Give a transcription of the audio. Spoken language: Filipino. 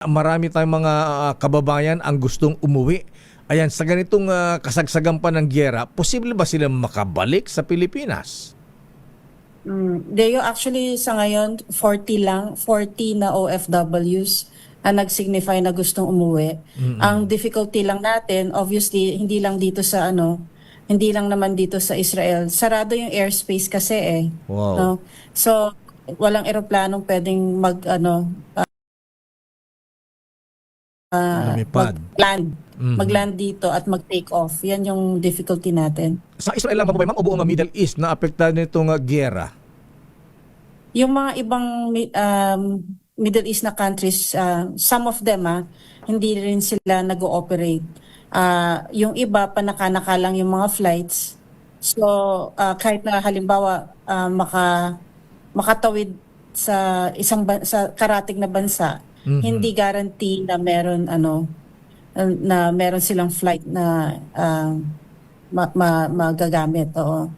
Marami tayong mga kababayan ang gustong umuwi. Ayan, sa ganitong kasagsagan pa ng gyera, posible ba silang makabalik sa Pilipinas? Deo, actually sa ngayon 40 lang, 40 na OFWs ang nag-signify na gustong umuwi. Ang difficulty lang natin, obviously, hindi lang naman dito sa Israel. Sarado yung airspace kasi eh. Wow. No? So, walang eroplanong pwedeng Lumipad. mag-land dito at mag-take off. Yan yung difficulty natin. Sa Israel lang ba, ma'am, o buong Middle East na apektahan nitong gyera? Yung mga ibang Middle East na countries, some of them hindi rin sila nag-ooperate. Yung iba, panaka-naka lang yung mga flights. So, kahit na halimbawa makatawid sa sa karatig na bansa, hindi guarantee na meron silang flight na magagamit. Oo.